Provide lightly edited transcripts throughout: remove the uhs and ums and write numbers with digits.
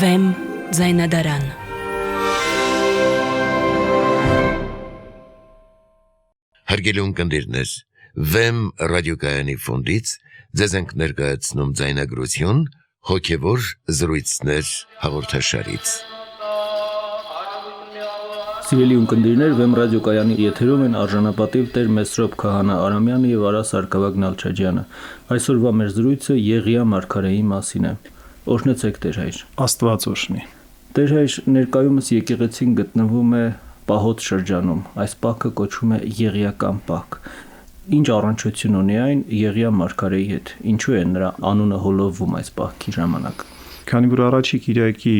Վեմ ձայնադարան։ Հարգելի ունկնդիրներ, Վեմ ռադիոկայանի ֆոնդից ձեզ ենք ներկայացնում ձայնագրություն հոգևոր զրույցներ հաղորդաշարից։ Սիրելի ունկնդիրներ, Վեմ ռադիոկայանի եթերում են արժանապատիվ Տեր Մեսրոպ Քահանա Արամյանը եւ Արա Սարգսակ Նալչաջյանը։ Այսօրվա մեր զրույցը Եղիա մարգարեի մասին է։ Օրհնեցեք Տեր հայր։ Աստված օրհնի։ Տեր հայր, ներկայումս եկեղեցին գտնվում է պահոտ շրջանում։ Այս պահքը կոչվում է Եղիական պահք։ Ինչ առնչություն ունի այն Եղիա մարգարեի հետ։ Ինչու է նրա անունը հոլովվում այս պահքի ժամանակ։ Քանի որ առաջի Կիրակի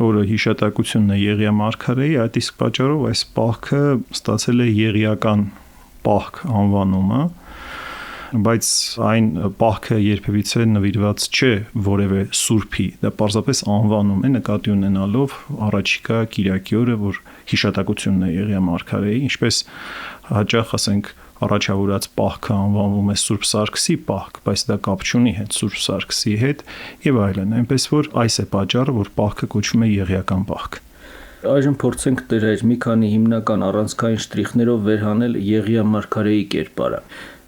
օրը հիշատակությունն է Եղիա մարգարեի, այդ իսկ պատճառով այս պահքը ստացել է Եղիական պահք անվանումը, բայց այն պահքը երբևիցե նվիրված չէ որևէ սուրբի, դա պարզապես անվանում է նկատի ունենալով առաջիկա Կիրակի օրը, որ հիշատակությունն է Եղիա մարգարեի, ինչպես հաճախ ասենք առաջավորած պահքը անվանվում է Սուրբ Սարգսի պահք, բայց դա կապ չունի հետ Սուրբ Սարգսի հետ եւ այլն, այնպես որ այս է պատճառը, որ պահքը կոչվում է Եղիական պահք։ Այժմ փորձենք Տեր հայր մի քանի հիմնական առանցքային շտրիխներով վերհանել Եղիա մարգարեի կերպարը։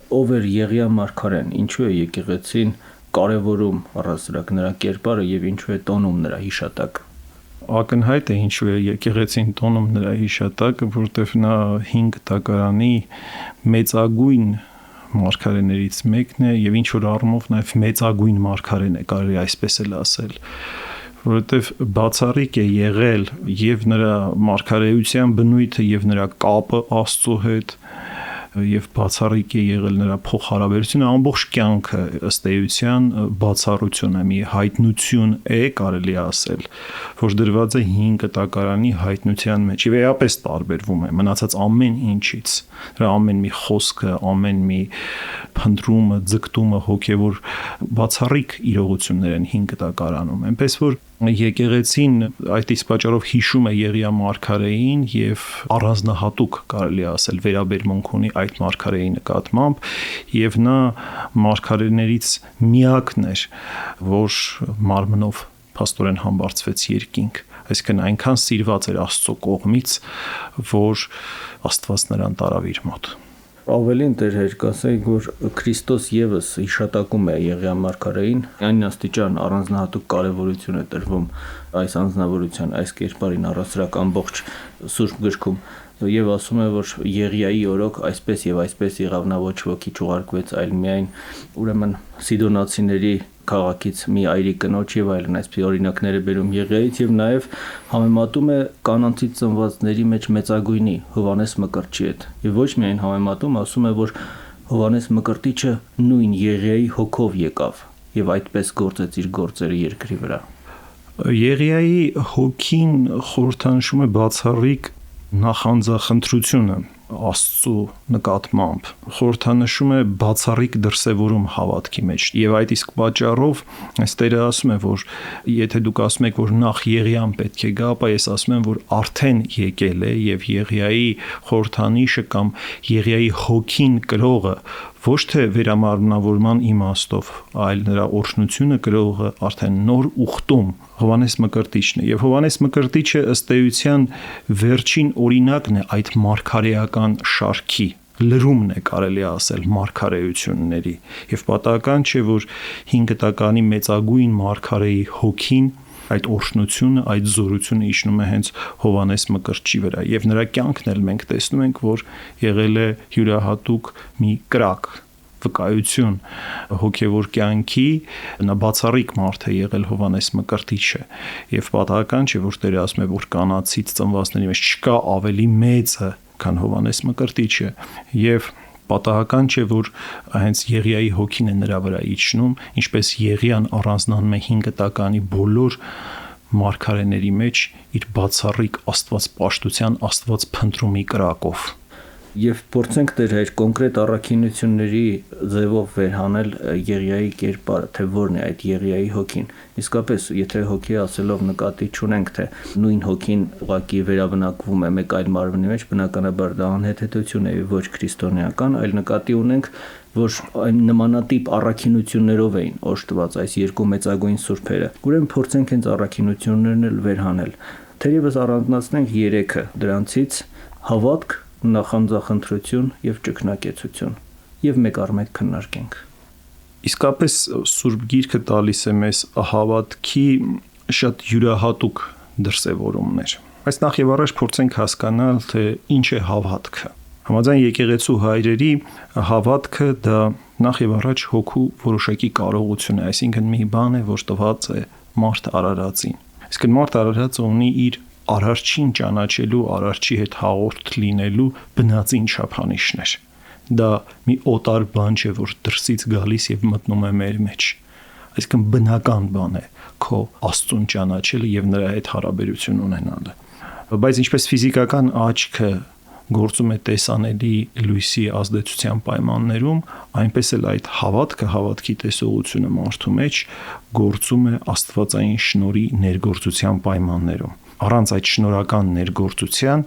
Ով էր Եղիա մարգարեն, ինչու է եկեղեցին կարևորում առասարակ նրա կերպարը եւ ինչու է տոնում նրա հիշատակը։ Ակնհայտ է ինչու է եկեղեցին տոնում նրա հիշատակը, որտեղ նա 5 տակարանի մեծագույն մարգարեներից մեկն է եւ ինչ որ առումով նաեւ մեծագույն մարգարեն է, կարելի այսպես էլ ասել, որովհետեւ բացառիկ է եղել եւ նրա մարգարեության բնույթը եւ նրա կապը Աստծո հետ եւ բացառիկ է եղել նրա փոխհարաբերությունը, ամբողջ կյանքը ըստ էության բացառություն է, մի հայտնություն է, կարելի ասել, որ դրված է 5 տակարանի հայտնության մեջ եւ էապես տարբերվում է մնացած ամեն ինչից։ Դրա ամեն մի խոսքը, ամեն մի փնտրումը, ձգտումը հոգեվոր բացառիկ իրողություններ են 5 տակարանում, այնպես որ եկեղեցին այդ իսկ պատճառով հիշում է Եղիա մարգարեին եւ առանձնահատուկ կարելի ասել վերաբերմունք ունի այդ մարգարեի նկատմամբ եւ նա մարգարեներից միակն էր, որ մարմնով փաստորեն համբարձվեց երկինք, այսինքն այնքան սիրված էր Աստծո կողմից, որ Աստված նրան տարավ իր մոտ։ Ավելին Տեր հայր կասեի, որ Քրիստոս եւս հիշատակում է Եղիա մարգարեին, այն աստիճան առանձնահատուկ կարևորություն է տրվում այս անձնավորության, այս կերպարին առասարակ ամբողջ Սուրբ գրքում եւ ասում է, որ Եղիայի օրոք այսպես եւ այսպես եղավ, նա ոչ ոքի չուղարկվեց, այլ միայն ուրեմն Սիդոնացիների քաղաքից մի այրի կնոջ եւ այլն, այսպես օրինակները բերում Եղիայից եւ նաեւ համեմատում է կանանցից ծնվածների մեջ մեծագույնի Հովանես Մկրտչի հետ եւ ոչ միայն համեմատում, ասում է, որ Հովանես Մկրտիչը նույն Եղիայի հոգով եկավ եւ այդպես գործեց իր գործերը երկրի վրա։ Եղիայի հոգին խորհրդանշում է բացառիկ նախանձախնդրությունը Աստծո նկատմամբ, խորհրդանշում է բացառիկ դրսևորում հավատքի մեջ եւ այդ իսկ պատճառով այս Տերը ասում է, որ եթե դուք ասում եք, որ նախ Եղիան պետք է գա, ապա ես ասում եմ, որ արդեն եկել է եւ Եղիայի խորհրդանիշը կամ Եղիայի հոգին կրողը ոչ թե վերամարմնավորման իմաստով, այլ նրա օրհնությունը կրողը արդեն նոր ուխտում Հովանես Մկրտիչն է եւ Հովանես Մկրտիչը ըստ էության վերջին օրինակն է այդ մարգարեական շարքի լրումն է կարելի ասել մարգարեությունների եւ պատահական չէ որ 5 տականի մեծագույն մարգարեի հոգին այդ օրհնությունը, այդ զորությունը իջնում է հենց Հովանես Մկրտչի վրա եւ նրա կյանքն էլ մենք տեսնում ենք, որ եղել է յուրահատուկ մի կրակ վկայություն հոգևոր կյանքի, նա բացառիկ մարդ է եղել Հովանես Մկրտիչը եւ պատահական չէ որ Տերը ասում է որ կանացից ծնվածների մեջ չկա ավելի մեծը քան Հովանես Մկրտիչը եւ պատահական չէ որ հենց Եղիայի հոգին է նրա վրա իջնում, ինչպես Եղիան առանձնանում է 5 տականի բոլոր մարգարեների մեջ իր բացառիկ Աստված պաշտության, Աստված փնտրումի կրակով։ Եվ փորձենք դեր այդ կոնկրետ առաքինությունների ձևով վերհանել Եղիայի կերպարը, թե որն է այդ Եղիայի հոգին։ Իսկապես, եթե հոգի ասելով նկատի չունենք, թե նույն հոգին ուղղակի վերաբնակվում է մեկ այլ մարմնի մեջ, բնականաբար դա անհեթեթություն է ոչ քրիստոնեական, այլ նկատի ունենք, որ այն նմանատիպ առաքինություններով էին օժտված այս երկու մեծագույն սուրբերը։ Ուրեմն փորձենք հենց առաքինություններն էլ վերհանել։ Թերևս առանձնացնենք 3-ը, դրանցից հավատք, նախանձախնդրություն եւ ճգնակեցություն եւ մեկ առ մեկ քննարկենք։ Իսկապես Սուրբ Գիրքը տալիս է մեզ հավատքի շատ յուրահատուկ դրսևորումներ։ Բայց նախ եւ առաջ փորձենք հասկանալ, թե ինչ է հավատքը։ Համաձայն եկեղեցու հայրերի հավատքը դա նախ եւ առաջ հոգու որոշակի կարողություն է, այսինքն մի բան է, որ տված է մարդ արարածին։ Իսկ մարդ արարածը ունի իր արարչին ճանաչելու, արարչի հետ հաղորդ լինելու բնածին չափանիշներ։ Դա մի օտար բան չէ, որ դրսից գալիս եւ մտնում է մեր մեջ։ Այսինքն բնական բան է քո Աստծուն ճանաչելը եւ նրա հետ հարաբերություն ունենալը։ Բայց ինչպես ֆիզիկական աչքը գործում է տեսանելի լույսի ազդեցության պայմաններում, այնպես էլ այդ հավատքի տեսողությունը մարդու մեջ գործում է աստվածային շնորհի ներգործության պայմաններում։ Առանց այդ շնորհական ներգործության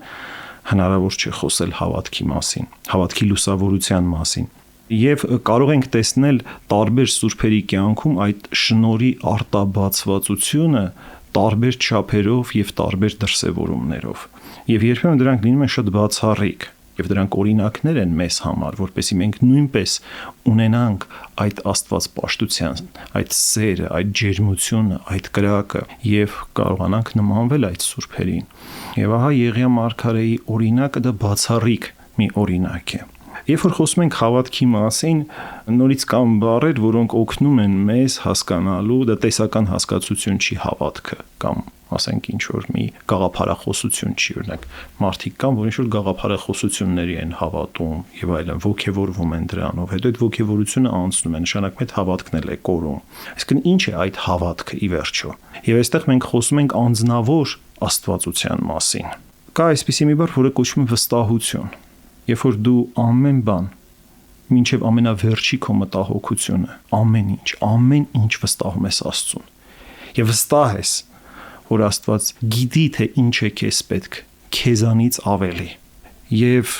հնարավոր չէ խոսել հավատքի մասին, հավատքի լուսավորության մասին։ Եվ կարող ենք տեսնել տարբեր սուրբերի կյանքում այդ շնորհի արտաբացվածությունը տարբեր չափերով եւ տարբեր դրսևորումներով։ Եվ երբեմն դրանք լինում են շատ բացառիկ, եւ դրանք օրինակներ են մեզ համար, որպեսզի մենք նույնպես ունենանք այդ աստվածպաշտության, այդ սերը, այդ ջերմությունը, այդ կրակը եւ կարողանանք նմանվել այդ սուրբերին։ Եվ ահա Եղիա մարգարեի օրինակը դա բացառիկ մի օրինակ է։ Երբ որ խոսում ենք հավատքի մասին, նորից կան բառեր, որոնք օգնում են մեզ հասկանալու, դա տեսական հասկացություն չի հավատքը, կամ ասենք ինչ որ մի գաղափարախոսություն չի, օրինակ մարդիկ կան, որ ինչ որ գաղափարախոսությունների են հավատում եւ այլն, ոգևորվում են դրանով, հետո այդ ոգևորությունը անցնում է, նշանակում է հավատքն էլ է կորում։ Այսինքն ինչ է այդ հավատքը ի վերջո։ Եվ այստեղ մենք խոսում ենք անձնավոր աստվածության մասին։ Կա այսպիսի մի բառ, որը կոչվում է վստահություն։ Երբ որ դու ամեն բան, մինչև ամենավերջի քո մտահոգությունը, ամեն ինչ վստահում ես Աստծուն։ Եվ վստահ ես, որ Աստված գիտի, թե ինչ է քեզ պետք, քեզանից ավելի։ Եվ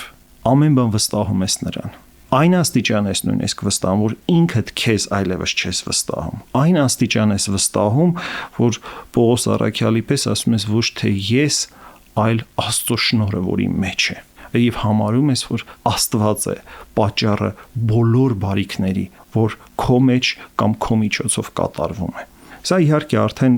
ամեն բան վստահում ես նրան։ Այն աստիճան ես նույնիսկ վստահում, որ ինքդ քեզ այլևս չես վստահում։ Այն աստիճան ես վստահում, որ Պողոս առաքյալի պես ասում ես ոչ թե ես, այլ Աստծո շնորհը, որի մեջ է։ Եվ համարում ես, որ Աստված է պատճառը բոլոր բարիքների, որ քո մեջ կամ քո միջոցով կատարվում է։ Սա իհարկե արդեն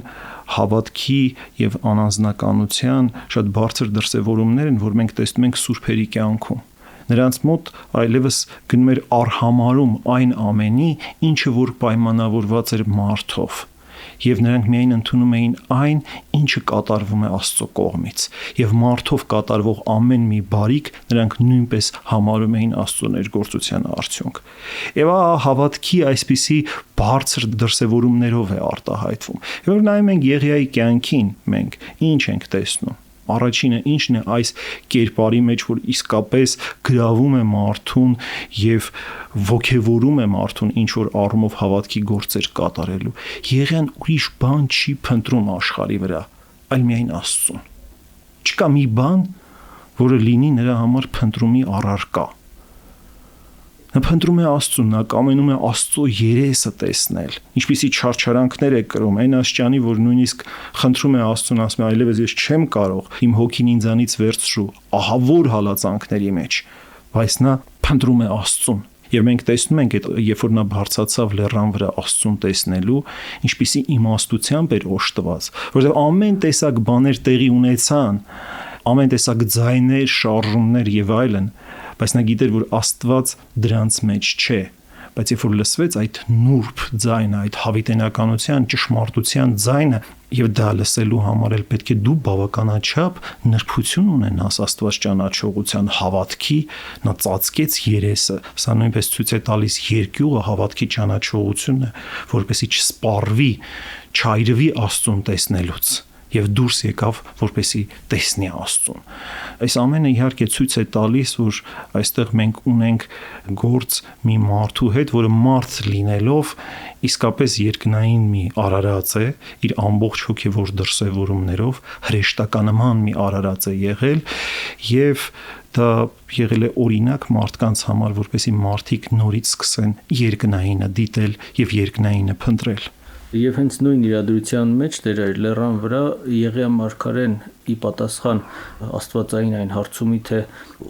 հավատքի եւ անանձնականության շատ բարձր դրսևորումներ են, որ մենք տեսնում ենք սուրբերի կյանքում։ Նրանց մոտ այլևս գնում էր արհամարում այն ամենի, ինչը որ պայմանավորված էր մարդով։ Եվ նրանք միայն ընդունում էին այն, ինչը կատարվում է Աստծո կողմից, եւ մարդով կատարվող ամեն մի բարիք նրանք նույնպես համարում էին Աստծո ներգործության արդյունք։ Եվ հավատքի այսպիսի բարձր դրսևորումներով է արտահայտվում։ Եվ որ նայում ենք Եղիայի կյանքին, մենք ինչ ենք տեսնում։ Առաջինը ինչն է այս կերպարի մեջ, որ իսկապես գրավում է մարդուն եւ ոգևորում է մարդուն ինչ որ առումով հավատքի գործեր կատարելու։ Եղիան ուրիշ բան չի փնտրում աշխարհի վրա, այլ միայն Աստծուն։ Չկա մի բան, որը լինի նրա համար փնտրումի առարկա։ Նա փնտրում է Աստծուն, նա կամենում է Աստծո երեսը տեսնել։ Ինչպիսի չարչարանքներ է կրում, այն աշճանի, որ նույնիսկ խնդրում է Աստծուն, ասում է, այլևս ես չեմ կարող, իմ հոգին ինձանից վերցրու, ահա որ հալածանքների մեջ, բայց նա փնտրում է Աստծուն։ Եվ մենք տեսնում ենք, երբ որ նա բարձրացավ լեռան վրա Աստծուն տեսնելու, ինչպիսի իմաստությամբ էր օժտված, որովհետև ամեն տեսակ բաներ տեղի ունեցան, ամեն տեսակ ձայներ, շարժումներ եւ այլն, բայց նա գիտեր, որ Աստված դրանց մեջ չէ, բայց երբ որ լսվեց այդ նուրբ ձայնը, այդ հավիտենականության, ճշմարտության ձայնը, եւ դա լսելու համար էլ պետք է դու բավականաչափ նրբություն ունենաս Աստված ճանաչողության հավատքի, նա ծածկեց երեսը, սա նույնպես ցույց է տալիս երկյուղը հավատքի ճանաչողությունը, որպեսզի չսպառվի, չայրվի Աստծուն տեսնելուց։ եւ դուրս եկավ, որպեսի տեսնի Աստծուն։ Այս ամենը իհարկե ցույց է տալիս, որ այստեղ մենք ունենք գործ մի մարդու հետ, որը մարդ լինելով իսկապես երկնային մի արարած է, իր ամբողջ հոգևոր դրսևորումներով հրեշտականման մի արարած է եղել եւ դա եղել է օրինակ մարդկանց համար, որպեսզի մարդիկ նորից սկսեն երկնայինը դիտել եւ երկնայինը փնտրել։ Եվ հենց նույն իրադրության մեջ դեր լեռան վրա Եղիա մարգարեն ի պատասխան աստվածային այն հարցումի, թե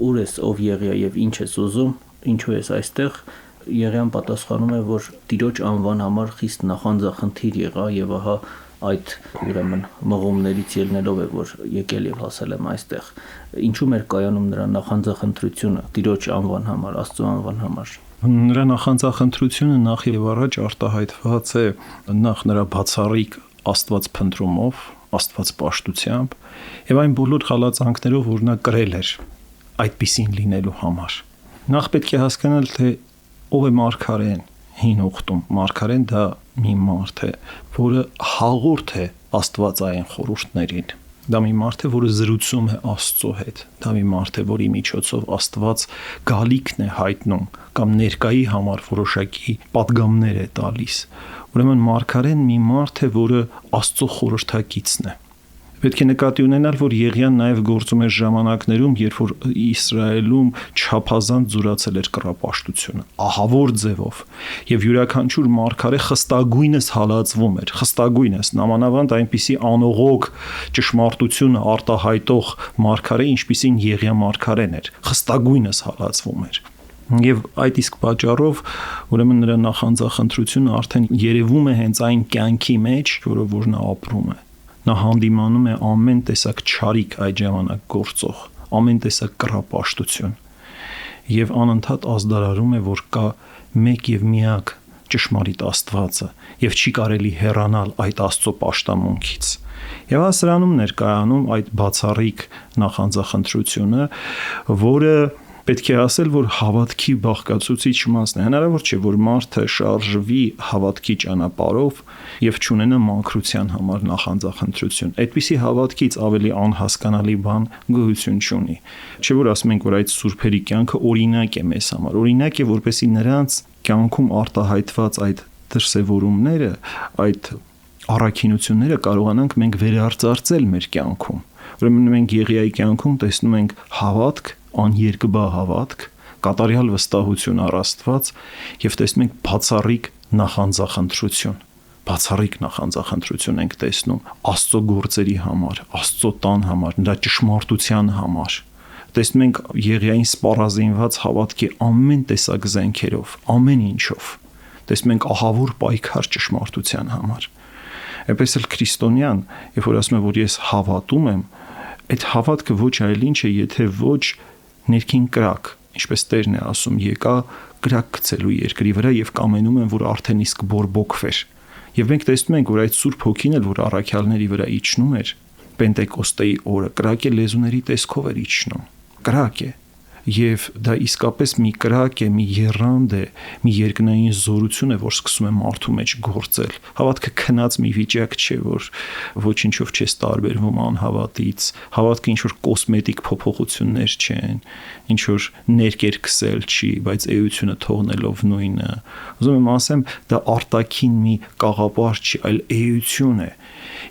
ուր ես ով Եղիա եւ ինչ ես ուզում, ինչու ես այստեղ, Եղիան պատասխանում է, որ Տիրոջ անվան համար խիստ նախանձախնդիր եղա եւ ահա այդ ուրեմն մղումներից ելնելով է, որ եկել եւ հասել եմ այստեղ։ Ինչու՞մ էր կայանում նրա նախանձախնդրությունը Տիրոջ անվան համար, Աստծո անվան համար։ Նրա նախանձախնդրությունը նախ եւ առաջ արտահայտված է նախ նրա բացառիկ Աստված փնտրումով, Աստված պաշտությամբ եւ այն բոլոր խալածանքներով, որ նա կրել էր այդպիսին լինելու համար։ Նախ պետք է հասկանալ, թե ով է մարգարեն հին ուխտում։ Մարգարեն դա մի մարդ է, որը հաղորդ է աստվածային խորհուրդներին։ Դա մի մարդ է, որը զրուցում է Աստծո հետ։ Դա մի մարդ է, որի միջոցով Աստված գալիքն է հայտնում կամ ներկայի համար որոշակի պատգամներ է տալիս։ Ուրեմն մարգարեն մի մարդ է, որը Աստծո խորհրդակիցն է։ Պետք է նկատի ունենալ, որ Եղիան նաև գործում էր ժամանակներում, երբ որ Իսրայելում չափազանց զուրացել էր կռապաշտությունը, ահավոր ձևով, եւ յուրաքանչյուր մարգարե խստագույնս հալածվում էր, խստագույնս, նամանավանդ այնպիսի անողոք ճշմարտությունը արտահայտող մարգարե, ինչպիսին Եղիա մարգարեն էր, խստագույնս հալածվում էր։ Եվ այդ իսկ պատճառով ուրեմն նրա նախանձախնդրությունը արդեն երևում է հենց այն կյանքի մեջ, որ նա ապրում է։ Նա հանդիմանում է ամեն տեսակ չարիք այդ ժամանակ գործող, ամեն տեսակ կռապաշտություն եւ անընդհատ ազդարարում է, որ կա մեկ եւ միակ ճշմարիտ Աստվածը եւ չի կարելի հեռանալ այդ Աստծո պաշտամունքից։ Եվ սրանում ներկայանում այդ բացառիկ նախանձախնդրությունը, որը պետք է ասել, որ հավատքի բաղկացուցիչ մասն է։ Հնարավոր չէ, որ մարդը շարժվի հավատքի ճանապարհով եւ չունենա մաքրության համար նախանձախնդրություն։ Այդպիսի հավատքից ավելի անհասկանալի բան գոյություն չունի։ Չէ՞ որ ասում ենք, որ այդ սուրբերի կյանքը օրինակ է մեզ համար։ Օրինակ է, որպեսզի նրանց կյանքում արտահայտված այդ դրսևորումները, այդ առաքինությունները կարողանանք մենք վերարծարծել մեր կյանքում։ Ուրեմն մենք Եղիայի կյանքում տեսնում ենք հավատք, աներկբա հավատք, կատարյալ վստահություն առ Աստված եւ տեսնում ենք բացառիկ նախանձախնդրություն։ Բացառիկ նախանձախնդրություն ենք տեսնում Աստծո գործերի համար, Աստծո տան համար, նրա ճշմարտության համար։ Տեսնում ենք Եղիային սպառազինված հավատքի ամեն տեսակ զենքերով, ամեն ինչով։ Տեսնում ենք ահավոր պայքար ճշմարտության համար։ Այնպես էլ քրիստոնյան, երբ որ ասում է, որ ես հավատում եմ, այդ հավատքը ոչ այլ ինչ է, եթե ոչ ներքին կրակ, ինչպես Տերն է ասում, եկա կրակ գցելու երկրի վրա եւ կամենում եմ, որ արդեն իսկ բորբոքվեր։ Եվ մենք տեսնում ենք, որ այդ Սուրբ Հոգին էլ, որ առաքյալների վրա իջնում էր, Պենտեկոստեի օրը կրակ է լեզուների տեսքով էր իջնում։ Կրակ է։ Եվ դա իսկապես մի կրակ է, մի եռանդ է, մի երկնային զորություն է, որ սկսում է մարդու մեջ գործել։ Հավատքը քնած մի վիճակ չէ, որ ոչինչով չես տարբերվում անհավատից։ Հավատքը ինչ որ կոսմետիկ փոփոխություններ չեն, ինչ որ ներկերքսել չի, բայց էությունը թողնելով նույնը։ Ուզում եմ ասեմ, դա արտաքին մի կաղապար չի, այլ էություն է։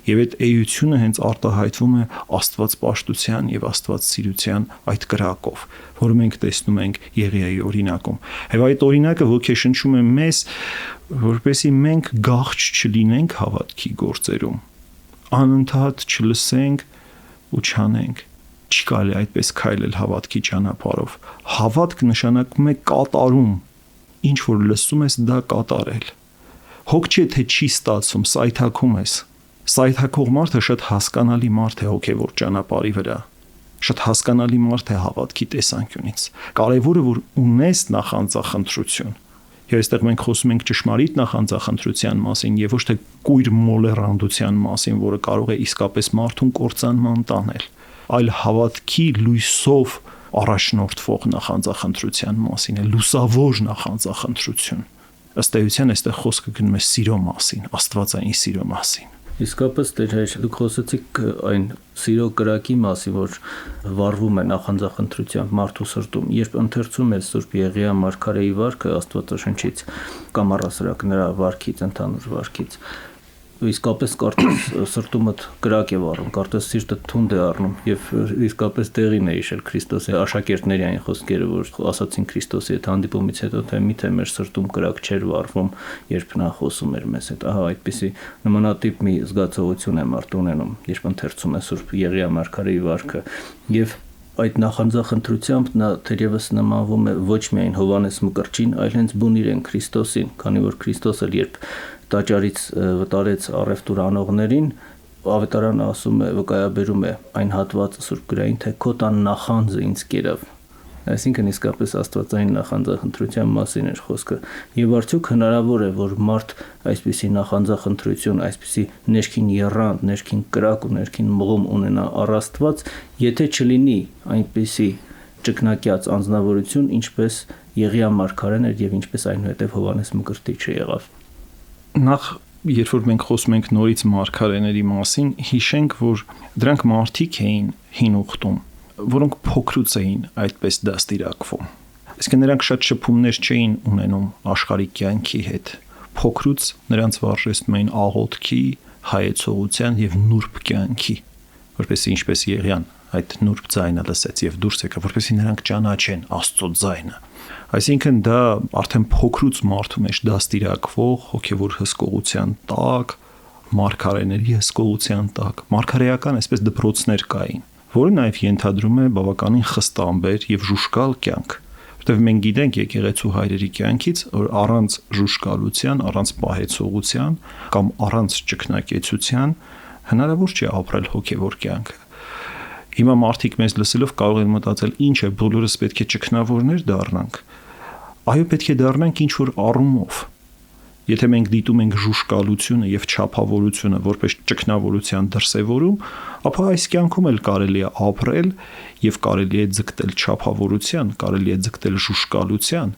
Եվ այդ էությունը հենց արտահայտվում է Աստված պաշտության եւ Աստված սիրության այդ կրակով, որը մենք տեսնում ենք Եղիայի օրինակում։ Եվ այդ օրինակը ոգեշնչում է մեզ, որպեսզի մենք գաղջ չլինենք հավատքի գործերում, անընդհատ չլսենք ու չանենք։ Չի կարելի այդպես քայլել հավատքի ճանապարհով։ Հավատք նշանակում է կատարում, ինչ որ լսում ես, դա կատարել։ Հոգ չէ թե չի ստացվում, սայթակում ես։ Սայթակող մարդը շատ հասկանալի մարդ է հոգևոր ճանապարհի վրա։ Շատ հասկանալի մարդ է հավատքի տեսանկյունից։ Կարևորը որ ունես նախանձախնդրություն։ Եվ այստեղ մենք խոսում ենք ճշմարիտ նախանձախնդրության մասին եւ ոչ թե կույր մոլերանդության մասին, որը կարող է իսկապես մարդուն կործանման տանել, այլ հավատքի լույսով առաջնորդվող նախանձախնդրության մասին է, լուսավոր նախանձախնդրություն։ Ըստ էության այստեղ խոսքը գնում է սիրո մասին, աստվածային սիրո մասին։ Իսկապես Տեր Հայր, դուք խոսեցիք այն սիրո կրակի մասին, որ վառվում է նախանձախնդրությամբ մարդու սրտում, երբ ընթերցում է Սուրբ Եղիա մարգարեի վարքը Աստվածաշնչից կամ առասարակ նրա վարքից, ընդհանուր վարքից, իսկապես կարծես սրտումդ կրակ է վառում, կարծես սիրտը թունդ է առնում եւ իսկապես տեղին է իշել Քրիստոսի աշակերտների այն խոսքերը, որ ասացին Քրիստոսի հետ հանդիպումից հետո, թե միթե մեր սրտում կրակ չէր վառվում, երբ նա խոսում էր մեզ հետ։ Ահա այդպիսի նմանատիպ մի զգացողություն է մարդ ունենում, երբ ընթերցում է Սուրբ Եղիա մարգարեի վարքը եւ այդ նախանձախնդրությամբ նա թերևս նմանվում է ոչ միայն Հովհաննես Մկրտչին, այլ հենց բուն իրեն Քրիստոսին, քանի որ Քրիստոսը երբ տաճարից վտարեց առևտուր անողներին, ավետարանը ասում է, վկայաբերում է այն հատվածը Սուրբ գրային, թե քո տան նախանձը ինձ կերավ։ Այսինքն իսկապես աստվածային նախանձախնդրության մասին էր խոսքը։ Եվ արդյոք հնարավոր է, որ մարդ այսպիսի նախանձախնդրություն, այսպիսի ներքին եռանդ, ներքին կրակ ու ներքին մղում ունենա առ Աստված, եթե չլինի այնպիսի ճկնակյաց անձնավորություն, ինչպես Եղիա մարգարեն էր եւ ինչպես այնուհետև Հովհաննես Մկրտիչը եղավ։ Նախ երբ որ մենք խոսում ենք նորից մարգարեների մասին, հիշենք, որ դրանք մարդիկ էին հին ուխտում, որոնք փոքրուց էին այդպես դաստիարակվում։ Իսկ նրանք շատ շփումներ չէին ունենում աշխարհի կյանքի հետ։ Փոքրուց նրանց վարժեցնում էին աղոթքի, հայեցողության եւ նուրբ կյանքի, որպեսզի ինչպես Եղիան այդ նուրբ ձայնը լսեց եւ դուրս եկավ, որպեսզի նրանք ճանաչեն Աստծո ձայնը։ Այսինքն դա արդեն փոքրուց մարդու մեջ դաստիարակվող հոգեվոր հսկողության տակ, մարգարեների հսկողության տակ, մարգարեական այսպես դպրոցներ կային, որը նաև ենթադրում է բավականին խստամբեր եւ ժուշկալ կյանք, որտեղ մենք գիտենք եկեղեցու հայրերի կյանքից, որ առանց ժուշկալության, առանց պահեցողության կամ առանց ճկնակեցության հնարավոր չէ ապրել հոգեվոր կյանքը։ Հիմա մարդիկ մեզ լսելով կարող են մտածել, ինչ է, բոլորս պետք է ճգնավորներ դառնանք։ Այո, պետք է դառնանք ինչ որ առումով։ Եթե մենք դիտում ենք ժուշկալությունը եւ չափավորությունը որպես ճգնավորության դրսեւորում, ապա այս կյանքում էլ կարելի է ապրել եւ կարելի է ձգտել չափավորության, կարելի է ձգտել ժուշկալության,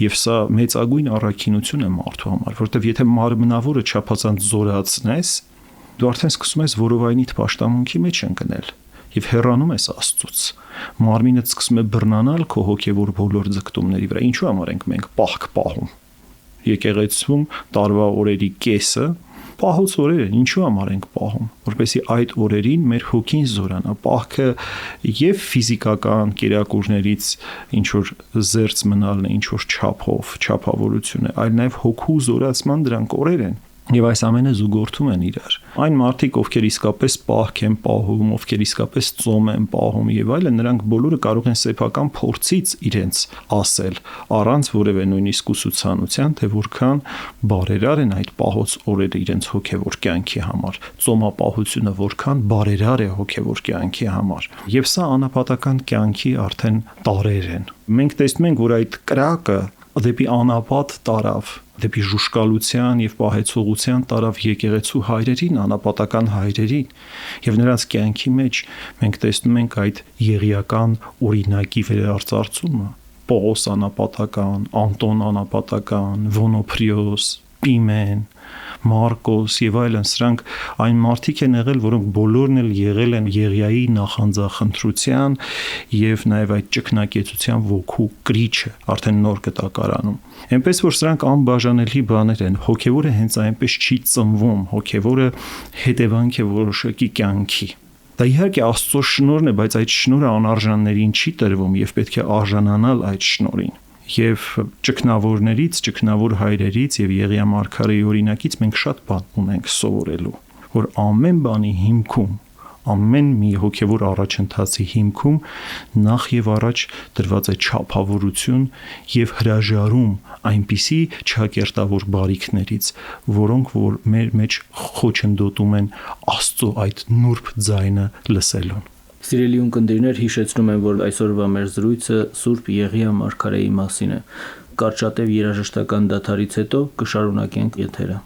եւ սա մեծագույն առաքինություն է մարդու համար, որովհետեւ եթե մարմնավորը չափազանց զորացնես, դու արդեն սկսում ես որովայնիդ պաշտամունքի մեջ ընկնել եւ հեռանում ես Աստծուց։ Մարմինդ սկսում է բռնանալ քո հոգեվոր բոլոր ձգտումների վրա։ Ինչու համար ենք մենք պահք պահում։ Եկեղեցում տարվա օրերի կեսը պահոց օրեր են, ինչու համար ենք պահում, որպեսզի այդ օրերին մեր հոգին զորանա։ Պահքը եւ ֆիզիկական կերակուրներից ինչ որ զերծ մնալն է, ինչ որ չափով, չափավորություն է, այլ նաեւ հոգու զորացման դրանք օրեր են։ Եվ այս ամենը զուգորդում են իրար։ Այն մարդիկ, ովքեր իսկապես պահք են պահում, ովքեր իսկապես ծոմ են պահում եւ այլն, նրանք բոլորը կարող են սեփական փորձից իրենց ասել, առանց որևէ նույնիսկ ուսուցանության, թե որքան բարերար են այդ պահոց օրերը իրենց հոգեվոր կյանքի համար, ծոմապահությունը որքան բարերար է հոգեվոր կյանքի համար։ Եվ սա անապատական կյանքի արդեն տարեր են։ Մենք տեսնում ենք, որ այդ կրակը դեպի անապատ տարավ, դեպի ժուշկալության եւ պահեցողության տարավ եկեղեցու հայրերին, անապատական հայրերին, եւ նրանց կյանքի մեջ մենք տեսնում ենք այդ եղիական օրինակի վերարծարծումը։ Պողոս անապատական, Անտոն անապատական, Վոնոփրիոս, Պիմեն, Մարկոս եւ այլն, սրանք այն մարդիկ են եղել, որոնք բոլորն էլ եղել են Եղիայի նախանձախնդրության եւ նաեւ այդ ճկնակեցության ոգու կրիչը արդեն նոր կտակարանում։ Այնպես որ սրանք անբաժանելի բաներ են։ Հոգեվորը հենց այնպես չի ծնվում, հոգեվորը հետևանք է որոշակի կյանքի։ Դա իհարկե Աստծո շնորհն է, բայց այդ շնորհը անարժաններին չի տրվում եւ պետք է արժանանալ այդ շնորհին։ Եվ ճգնավորներից, ճգնավոր հայրերից եւ Եղիա մարգարեի օրինակից մենք շատ բան ունենք սովորելու, որ ամեն բանի հիմքում, ամեն մի հոգեվոր առաջընթացի հիմքում նախ եւ առաջ դրված է չափավորություն եւ հրաժարում այնպիսի չակերտավոր բարիքներից, որոնք որ մեր մեջ խոչընդոտում են Աստծո այդ նուրբ ձայնը լսելուն։ Սիրելի ունկնդիրներ, հիշեցնում եմ, որ այսօրվա մեր զրույցը Սուրբ Եղիա մարգարեի մասին է։ Կարճատև երաժշտական դադարից հետո կշարունակենք եթերը։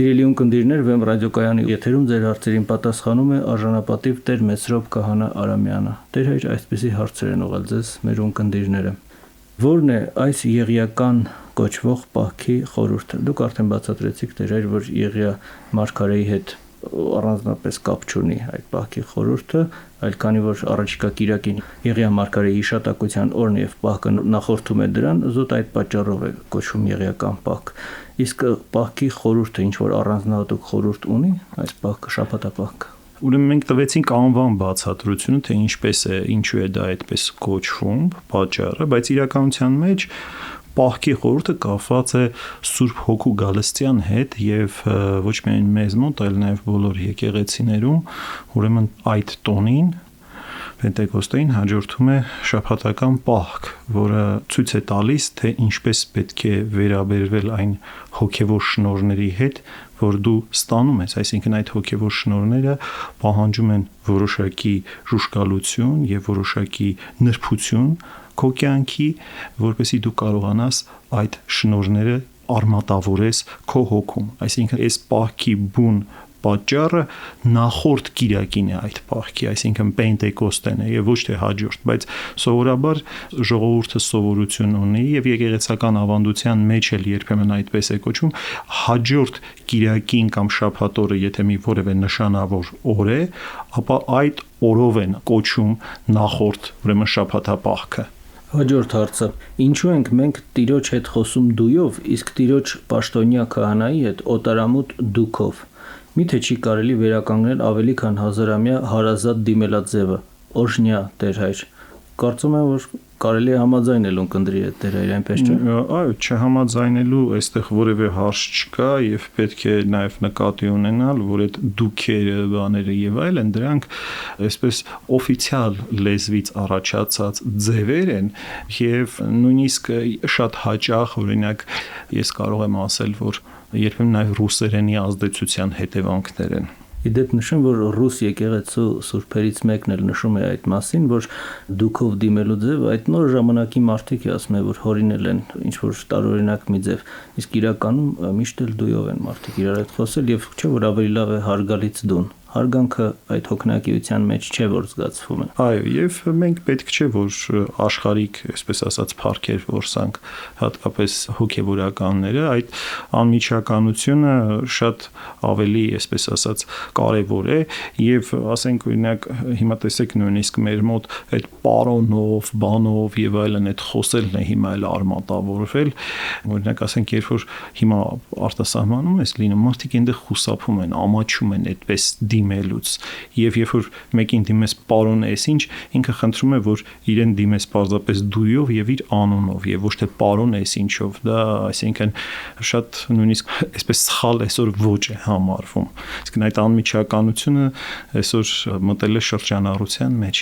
Սիրելի ունկնդիրներ, Վեմ ռադիոկայանի եթերում ձեր հարցերին պատասխանում է արժանապատիվ Տեր Մեսրոպ Քահանա Արամյանը։ Տեր հայր, այսպեսի հարցեր են ուղղել ձեզ մեր ունկնդիրները։ Որն է այս եղիական կոչվող պահքի խորհուրդը։ Դուք արդեն բացատրեցիք Տեր հայր, որ Եղիա մարգարեի հետ առանձնապես կապ չունի այդ պահքի խորհուրդը, այլ քանի որ առաջիկա կիրակին Եղիա մարգարեի հիշատակության օրն եւ պահքը նախորդում է դրան, զուտ այդ պատճառով է կոչվում եղիական պահք։ Իսկ պահքի խորհուրդը ինչ որ առանձնահատուկ խորհուրդ ունի, այս պահքը շաբաթապահքը։ Ուրեմն մենք տվեցինք անվան բացատրությունը, թե ինչպես է, ինչու է դա այդպես կոչվում, պատճառը, բայց իրականության մեջ պահքի խորհուրդը կապված է Սուրբ Հոգու գալստյան հետ եւ ոչ միայն մեզ մոտ, այլ նաեւ բոլոր եկեղեցիներում, ուրեմն այդ տոնին Պենտեկոստեին հաջորդում է շաբաթական պահք, որը ցույց է տալիս, թե ինչպես պետք է վերաբերվել այն հոգևոր շնորհների հետ, որ դու ստանում ես, այսինքն այդ հոգևոր շնորհները պահանջում են որոշակի ժուշկալություն եւ որոշակի նրբություն քո կյանքի, որպեսզի դու կարողանաս այդ շնորհները արմատավորես քո հոգում, այսինքն այս պահքի բուն պատճառը նախորդ կիրակին է այդ պահքի, այսինքն Պենտեկոստեն է եւ ոչ թե հաջորդ, բայց սովորաբար ժողովուրդը սովորություն ունի եւ եկեղեցական ավանդության մեջ էլ երբեմն այդպես է կոչվում, հաջորդ կիրակին կամ շաբաթ օրը, եթե մի որևէ նշանավոր օր է, ապա այդ օրով են կոչում նախորդ, ուրեմն շաբաթապահքը։ Հաջորդ հարցը. ինչու ենք մենք Տիրոջ հետ խոսում դույով, իսկ Տիրոջ պաշտոնյա քահանայի հետ օտարամուտ դուքով։ Միթե չի կարելի վերականգնել ավելի քան 1000-ամյա հարազատ դիմելաձևը, օրհնյա Տեր հայր։ Կարծում եմ, որ կարելի է համաձայնել ունկնդրի հետ Տեր հայր, այնպես չէ։ Այո, չհամաձայնելու այստեղ որևէ հարց չկա եւ պետք է նաեւ նկատի ունենալ, որ այդ դուքերը, բաները եւ այլն դրանք այսպես օֆիցիալ լեզվից առաջացած ձևեր են եւ նույնիսկ շատ հաճախ, օրինակ, ես կարող եմ ասել, որ երբեմն նաև ռուսերենի ազդեցության հետևանքներ են։ Իդեպ նշեմ, որ ռուս եկեղեցու սուրբերից մեկն էլ նշում է այդ մասին, որ դուքով դիմելու ձև այդ նոր ժամանակի մարդիկ ասում են, որ հորինել են ինչ որ տարօրինակ մի ձև, իսկ իրականում միշտ էլ դույով են մարդիկ իրար հետ խոսել եւ չէ որ ավելի լավ է հարգալից դուն։ Հարգանքը այդ հոգնակիության մեջ չէ որ զգացվում է։ Այո, եւ մենք պետք չէ որ աշխարհիկ, այսպես ասած, փառքեր որսանք, հատկապես հոգեվորականները, այդ անմիջականությունը շատ ավելի, այսպես ասած, կարևոր է եւ ասենք օրինակ հիմա տեսեք նույնիսկ մեր մոտ այդ պարոնով, բանով եւ այլն այդ խոսելն է հիմա էլ արմատավորվել, օրինակ ասենք երբ որ հիմա արտասահմանում ես լինում, մարդիկ այնտեղ խուսափում են, ամաչում են այդպես դիմելուց եւ երբ որ մեկին դիմես պարոն էս ինչ ինքը խնդրում է որ իրեն դիմես պարզապես դույով եւ իր անունով եւ ոչ թե պարոն էս ինչով դա այսինքն շատ նույնիսկ այսպես սխալ այսօր ոչ է համարվում իսկ այդ անմիջականությունը այսօր մտել է շրջանառության մեջ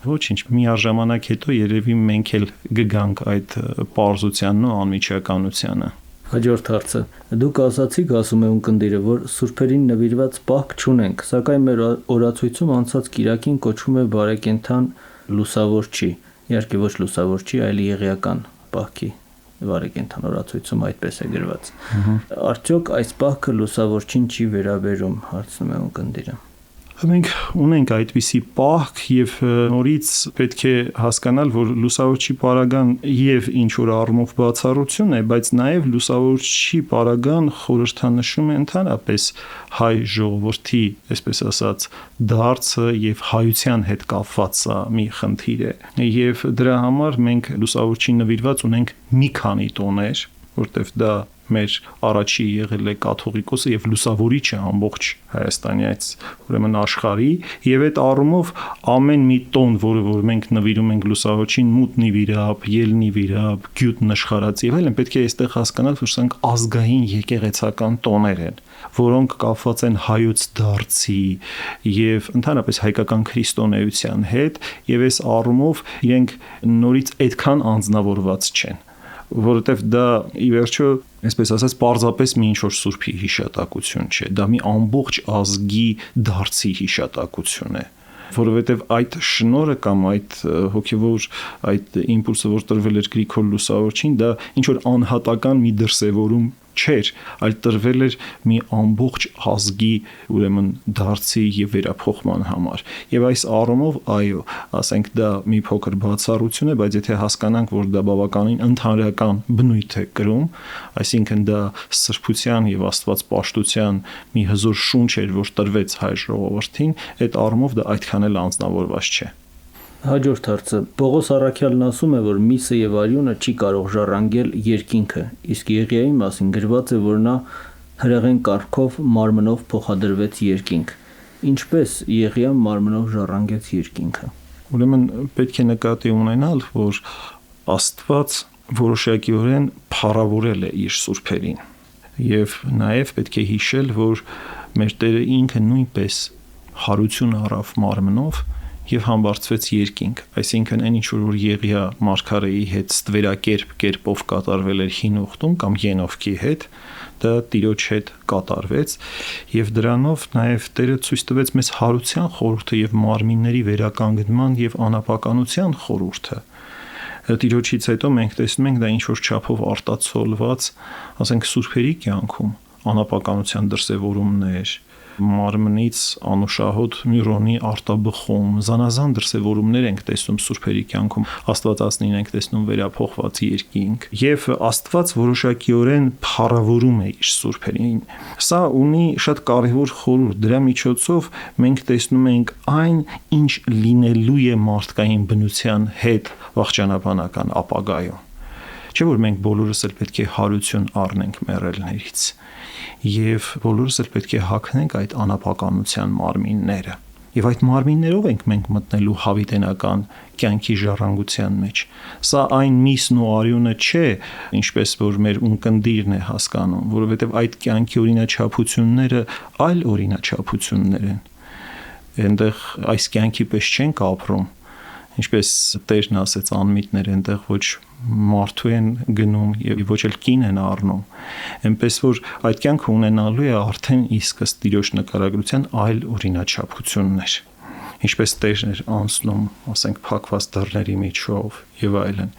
ոչինչ միաժամանակ հետո երևի մենք էլ կգանք այդ պարզությանն ու անմիջականությանը Հաջորդ հարցը. Դուք ասացիք, ասում է ունկնդիրը, որ սուրբերին նվիրված պահք չունենք, սակայն մեր օրացույցում անցած կիրակին կոչվում է բարեկենդան լուսավորչի, իհարկե ոչ լուսավորչի, այլ եղիական պահքի բարեկենդան օրացույցում այդպես է գրված։ Արդյոք այս պահքը լուսավորչին չի վերաբերում, հարցնում է ունկնդիրը։ Մենք ունենք այդպիսի պահք եւ նորից պետք է հասկանալ, որ լուսավորչի պարագան եւ ինչ որ առումով բացառություն է, բայց նաեւ լուսավորչի պարագան խորհրդանշում է ընդհանրապես հայ ժողովրդի, այսպես ասած, դարձը եւ հայության հետ կապված մի խնդիր է։ Եվ դրա համար մենք լուսավորչի նվիրված ունենք մի քանի տոներ, որտեղ դա մեր առաջի եղել է կաթողիկոսը եւ լուսավորիչը ամբողջ Հայաստանից, ուրեմն աշխարհի, եւ այդ առումով ամեն մի տոն, որը որ մենք նվիրում ենք լուսավորչին, մութնի վիրապ, ելնի վիրապ, գյուտ նշխարած եւ այլն, պետք է այստեղ հասկանալ, որ սրանք ազգային եկեղեցական տոներ են, որոնք կապված են հայոց դարձի եւ ընդհանրապես հայկական քրիստոնեության հետ, եւ այս առումով իրենք նորից այդքան անձնավորված չեն որովհետև դա ի վերջո, այսպես ասած, պարզապես մի ինչ-որ սուրբի հիշատակություն չէ, դա մի ամբողջ ազգի դարձի հիշատակություն է, որովհետև այդ շնորհը կամ այդ հոգևոր այդ իմպուլսը, որ տրվել էր Գրիգոր Լուսավորչին, դա ինչ-որ անհատական մի դրսևորում չէր, այլ տրվել էր մի ամբողջ ազգի ուրեմն դարձի եւ վերափոխման համար։ Եվ այս առումով, այո, ասենք դա մի փոքր բացառություն է, բայց եթե հասկանանք, որ դա բավականին ընդհանրական բնույթ է կրում, այսինքն դա սրբության եւ աստվածպաշտության մի հզոր շունչ էր, որ տրվեց հայ ժողովրդին, այդ առումով դա այդքան էլ անձնավորված չէ։ Հաջորդ հարցը Պողոս Առաքյալն ասում է, որ միսը եւ արյունը չի կարող ժառանգել երկինքը, իսկ Եղիայի մասին գրված է, որ նա հրեղեն կարգով մարմնով փոխադրվեց երկինք։ Ինչպես Եղիան մարմնով ժառանգեց երկինքը։ Ուրեմն պետք է նկատի ունենալ, որ Աստված որոշակիորեն փառավորել է իր սուրբերին։ Եվ նաև պետք է հիշել, որ մեր Տերը ինքը նույնպես հարություն առավ մարմնով եւ համբարձվեց երկինք, այսինքն այն ինչ որ Եղիա մարգարեի հետ ստվերակերպով կատարվել էր հին ուխտում կամ Ենովքի հետ, դա Տիրոջ հետ կատարվեց եւ դրանով նաեւ Տերը ցույց տվեց մեզ հարության խորհուրդը եւ մարմինների վերականգնման եւ անապականության խորհուրդը։ Տիրոջից հետո մենք տեսնում ենք դա ինչ որ չափով արտացոլված, ասենք սուրբերի կյանքում անապականության դրսևորումներ, մարմնից անուշահոտ մյուրոնի արտաբխում, զանազան դրսևորումներ ենք տեսնում սուրբերի կյանքում, Աստվածածնին ենք տեսնում վերափոխված երկինք, եւ Աստված որոշակիորեն փառավորում է իր սուրբերին։ Սա ունի շատ կարևոր խորհուրդ, դրա միջոցով մենք տեսնում ենք այն, ինչ լինելու է մարդկային բնության հետ վաղճանաբանական ապագայում։ Չէ՞ որ մենք բոլորս էլ պետք է հարություն առնենք մեռելներից եւ բոլորս էլ պետք է հագնենք այդ անապականության մարմինները։ Եվ այդ մարմիններով ենք մենք մտնելու հավիտենական կյանքի ժառանգության մեջ։ Սա այն միսն ու արյունը չէ, ինչպես որ մեր ունկնդիրն է հասկանում, որովհետեւ այդ կյանքի օրինաչափությունները այլ օրինաչափություններ են։ Այնտեղ այս կյանքի պես չենք ապրում, ինչպես Տերն ասեց, անմիտներ այնտեղ ոչ մարդու են գնում եւ ոչ էլ կին են առնում, այնպես որ այդ կյանքը ունենալու է արդեն իսկս Տիրոջ նկարագրության այլ օրինաչափություններ, ինչպես Տերն էր անցնում, ասենք, փակված դռների միջով եւ այլն,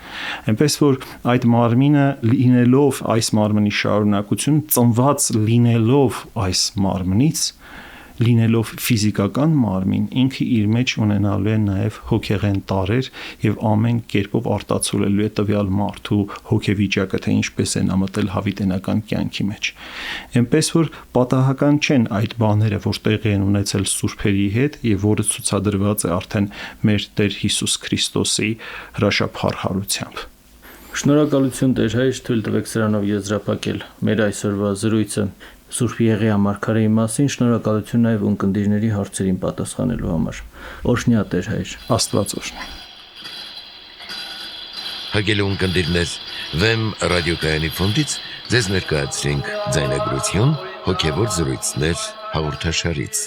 այնպես որ այդ մարմինը լինելով այս մարմնի շարունակություն, ծնված լինելով այս մարմնից, լինելով ֆիզիկական մարմին, ինքը իր մեջ ունենալու է նաև հոգեղեն տարեր եւ ամեն կերպով արտացոլելու է տվյալ մարդու հոգեվիճակը, թե ինչպես է նա մտել հավիտենական կյանքի մեջ։ Այնպես որ պատահական չեն այդ բաները, որ տեղի են ունեցել սուրբերի հետ եւ որը ցուցադրված է արդեն մեր Տեր Հիսուս Քրիստոսի հրաշափառ հարությամբ։ Շնորհակալություն Տեր հայր, թույլ տվեք սրանով եզրափակել մեր այսօրվա զրույցը Սուրբ Եղիա մարգարեի մասին, շնորհակալություն նաև ունկնդիրների հարցերին պատասխանելու համար։ Օրհնյա Տեր հայր։ Աստված օրհնի։ Հարգելի ունկնդիրներ, Վեմ ռադիոկայանի ֆոնդից ձեզ ներկայացրինք ձայնագրություն հոգևոր զրույցներ հաղորդաշարից։